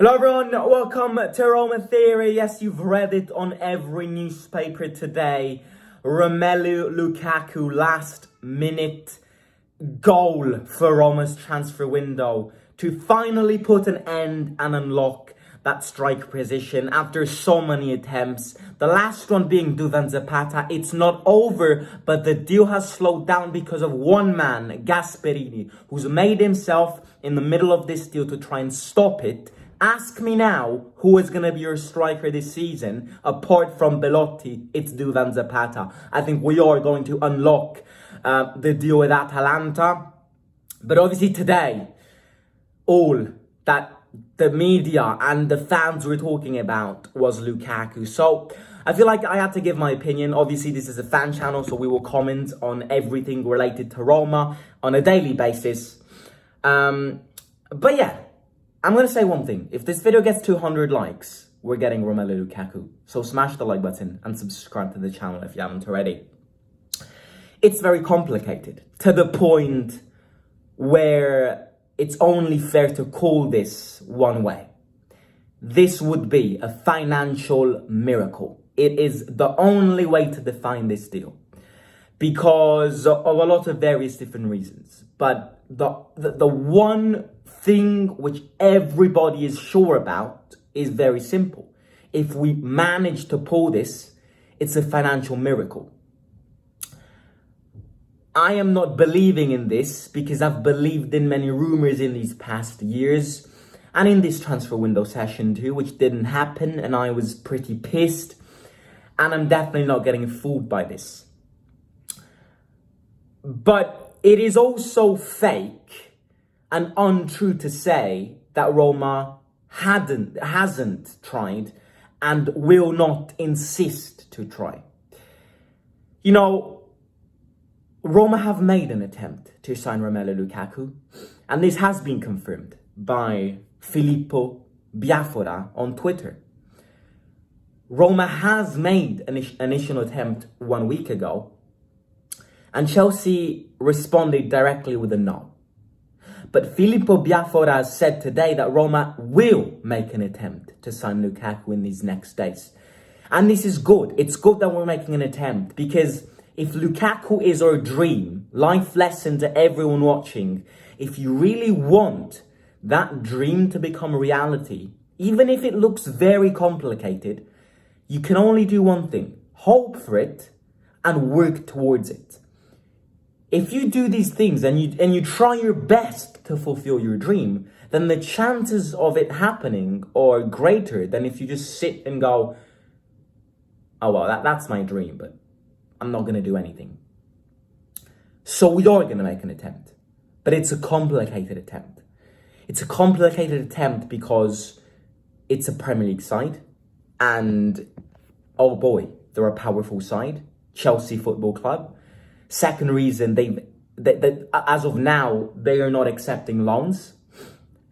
Hello everyone, welcome to Roma Theory. Yes, you've read it on every newspaper today. Romelu Lukaku, last minute goal for Roma's transfer window to finally put an end and unlock that strike position after so many attempts. The last one being Zapata. It's not over, but the deal has slowed down because of one man, Gasperini, who's made himself in the middle of this deal to try and stop it. Ask me now who is going to be your striker this season. Apart from Belotti, it's Zapata. I think we are going to unlock the deal with Atalanta. But obviously today, all that the media and the fans were talking about was Lukaku. So I feel like I had to give my opinion. Obviously, this is a fan channel, so we will comment on everything related to Roma on a daily basis. But yeah. I'm going to say one thing. If this video gets 200 likes, we're getting Romelu Lukaku. So smash the like button and subscribe to the channel if you haven't already. It's very complicated to the point where it's only fair to call this one way. This would be a financial miracle. It is the only way to define this deal because of a lot of various different reasons. But the one thing which everybody is sure about is very simple. If we manage to pull this, it's a financial miracle. I am not believing in this because I've believed in many rumors in these past years and in this transfer window session too, which didn't happen, and I was pretty pissed, and I'm definitely not getting fooled by this. But it is also fake and untrue to say that Roma hasn't tried and will not insist to try. You know, Roma have made an attempt to sign Romelu Lukaku, and this has been confirmed by Filippo Biafora on Twitter. Roma has made an initial attempt 1 week ago, and Chelsea responded directly with a no. But Filippo Biafora said today that Roma will make an attempt to sign Lukaku in these next days. And this is good. It's good that we're making an attempt, because if Lukaku is our dream, life lesson to everyone watching, if you really want that dream to become reality, even if it looks very complicated, you can only do one thing: hope for it and work towards it. If you do these things and you try your best to fulfill your dream, then the chances of it happening are greater than if you just sit and go, oh, well, that's my dream, but I'm not going to do anything. So we are going to make an attempt, but it's a complicated attempt. It's a complicated attempt because it's a Premier League side, and oh boy, they're a powerful side, Chelsea Football Club. Second reason, as of now, they are not accepting loans,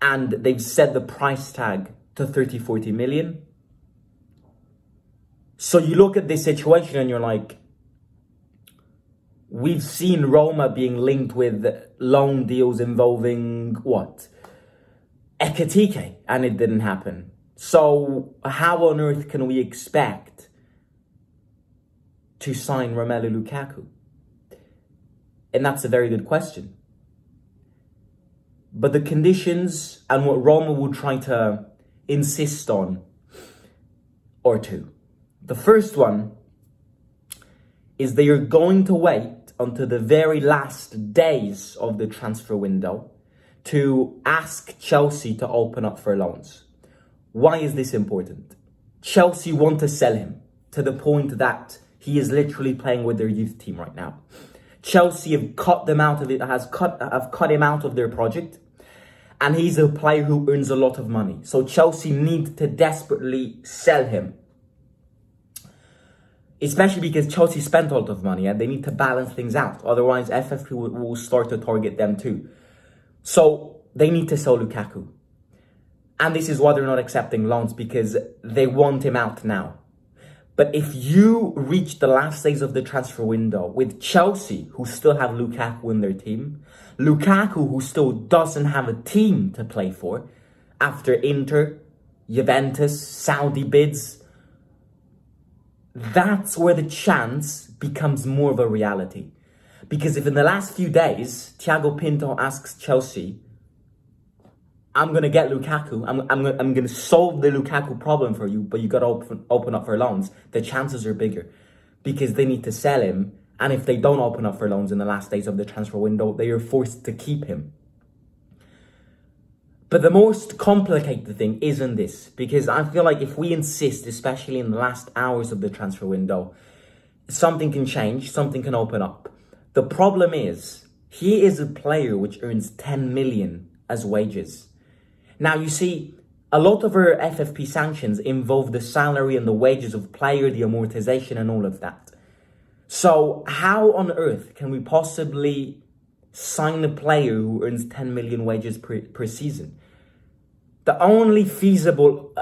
and they've set the price tag to 30-40 million. So you look at this situation and you're like, we've seen Roma being linked with loan deals involving what? Ekitike, and it didn't happen. So how on earth can we expect to sign Romelu Lukaku? And that's a very good question. But the conditions and what Roma will try to insist on are two. The first one is they are going to wait until the very last days of the transfer window to ask Chelsea to open up for loans. Why is this important? Chelsea want to sell him to the point that he is literally playing with their youth team right now. Chelsea have cut him out of their project, and he's a player who earns a lot of money. So Chelsea need to desperately sell him, especially because Chelsea spent a lot of money and they need to balance things out. Otherwise, FFP will start to target them too. So they need to sell Lukaku, and this is why they're not accepting loans, because they want him out now. But if you reach the last days of the transfer window with Chelsea, who still have Lukaku in their team, Lukaku, who still doesn't have a team to play for after Inter, Juventus, Saudi bids, that's where the chance becomes more of a reality. Because if in the last few days, Thiago Pinto asks Chelsea, I'm going to get Lukaku, I'm going to solve the Lukaku problem for you, but you got to open up for loans, the chances are bigger. Because they need to sell him, and if they don't open up for loans in the last days of the transfer window, they are forced to keep him. But the most complicated thing isn't this, because I feel like if we insist, especially in the last hours of the transfer window, something can change, something can open up. The problem is, he is a player which earns 10 million as wages. Now, you see, a lot of our FFP sanctions involve the salary and the wages of player, the amortization and all of that. So how on earth can we possibly sign a player who earns 10 million wages per season? The only feasible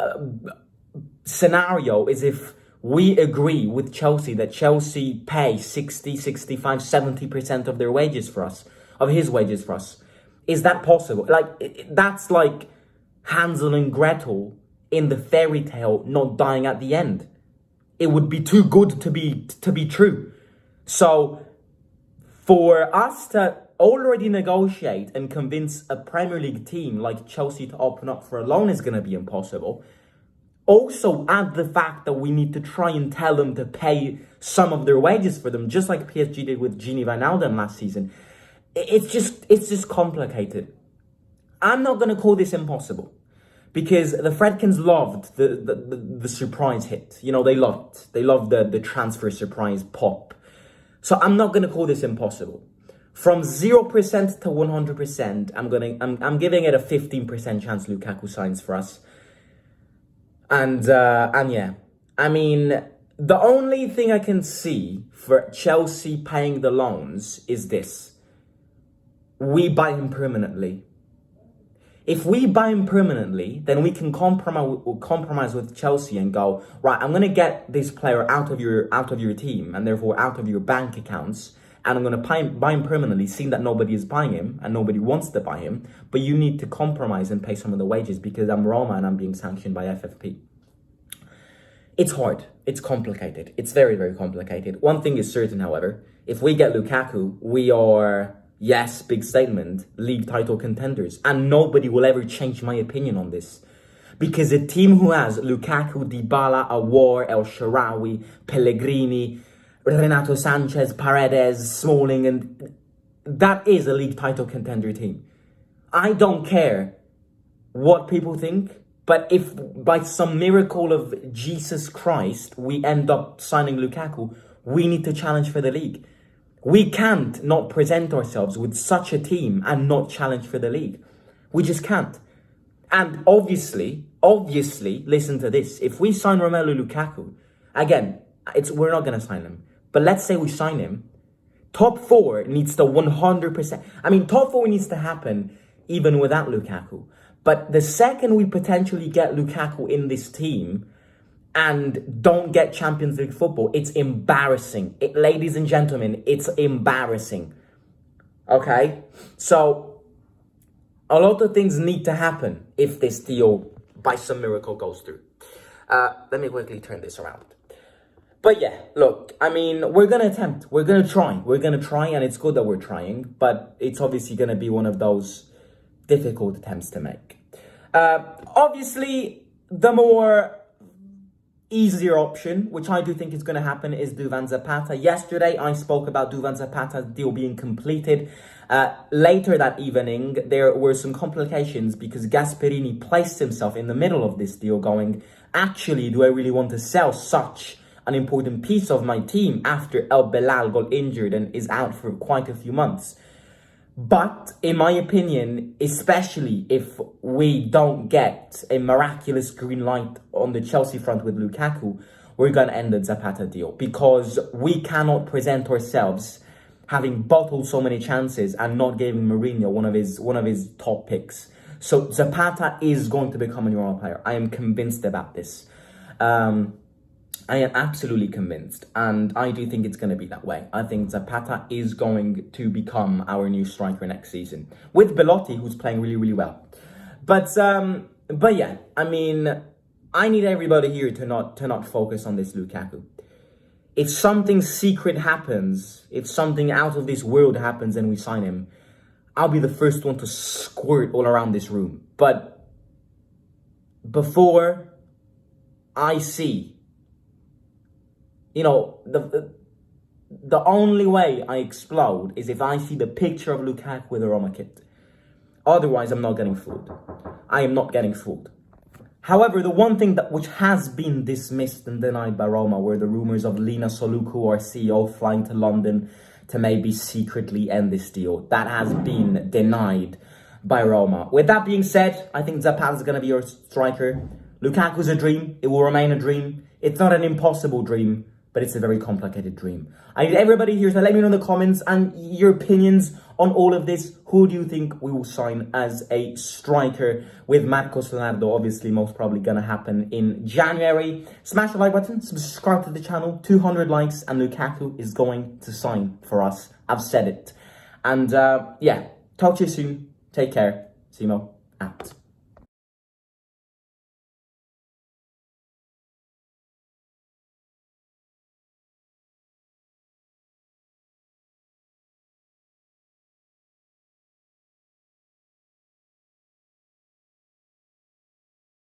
scenario is if we agree with Chelsea that Chelsea pay 60, 65, 70% of their wages for us, of his wages for us. Is that possible? Like, that's like Hansel and Gretel in the fairy tale not dying at the end. It would be too good to be true. So for us to already negotiate and convince a Premier League team like Chelsea to open up for a loan is going to be impossible. Also add the fact that we need to try and tell them to pay some of their wages for them, just like PSG did with Gini Wijnaldum last season. It's just complicated. I'm not going to call this impossible, because the Fredkins loved the surprise hit. You know, they loved it. They loved the transfer surprise pop. So I'm not going to call this impossible. From 0% to 100%, I'm giving it a 15% chance Lukaku signs for us. And yeah, I mean, the only thing I can see for Chelsea paying the loans is this: we buy him permanently. If we buy him permanently, then we can compromise with Chelsea and go, right, I'm going to get this player out of your team and therefore out of your bank accounts, and I'm going to buy him permanently, seeing that nobody is buying him and nobody wants to buy him, but you need to compromise and pay some of the wages because I'm Roma and I'm being sanctioned by FFP. It's hard. It's complicated. It's very, very complicated. One thing is certain, however, if we get Lukaku, we are... yes, big statement, league title contenders. And nobody will ever change my opinion on this. Because a team who has Lukaku, Dybala, Aouar, El Shaarawy, Pellegrini, Renato Sanchez, Paredes, Smalling, and that is a league title contender team. I don't care what people think, but if by some miracle of Jesus Christ we end up signing Lukaku, we need to challenge for the league. We can't not present ourselves with such a team and not challenge for the league. We just can't. And obviously, listen to this. If we sign Romelu Lukaku, again, we're not going to sign him. But let's say we sign him. Top 4 needs to 100%. I mean, top 4 needs to happen even without Lukaku. But the second we potentially get Lukaku in this team and don't get Champions League football, it's embarrassing. Ladies and gentlemen, it's embarrassing. Okay? So, a lot of things need to happen if this deal, by some miracle, goes through. Let me quickly turn this around. But yeah, look, I mean, we're going to attempt. We're going to try. We're going to try, and it's good that we're trying. But it's obviously going to be one of those difficult attempts to make. Obviously, the more easier option, which I do think is going to happen, is Duvan Zapata. Yesterday, I spoke about Duvan Zapata's deal being completed. Later that evening, there were some complications because Gasperini placed himself in the middle of this deal going, actually, do I really want to sell such an important piece of my team after El Belal got injured and is out for quite a few months? But, in my opinion, especially if we don't get a miraculous green light on the Chelsea front with Lukaku, we're going to end the Zapata deal. Because we cannot present ourselves having bottled so many chances and not giving Mourinho one of his top picks. So Zapata is going to become a new Roma player. I am convinced about this. I am absolutely convinced, and I do think it's going to be that way. I think Zapata is going to become our new striker next season, with Belotti, who's playing really, really well. But yeah, I mean, I need everybody here to not focus on this Lukaku. If something secret happens, if something out of this world happens and we sign him, I'll be the first one to squirt all around this room. But before I see, the only way I explode is if I see the picture of Lukaku with a Roma kit. Otherwise, I'm not getting fooled. I am not getting fooled. However, the one thing which has been dismissed and denied by Roma were the rumors of Lina Soluku, our CEO, flying to London to maybe secretly end this deal. That has been denied by Roma. With that being said, I think Zapata is going to be your striker. Lukaku's a dream. It will remain a dream. It's not an impossible dream, but it's a very complicated dream. I need everybody here to let me know in the comments and your opinions on all of this. Who do you think we will sign as a striker with Marcos Leonardo? Obviously, most probably going to happen in January. Smash the like button, subscribe to the channel. 200 likes and Lukaku is going to sign for us. I've said it. And yeah, talk to you soon. Take care. Simo out.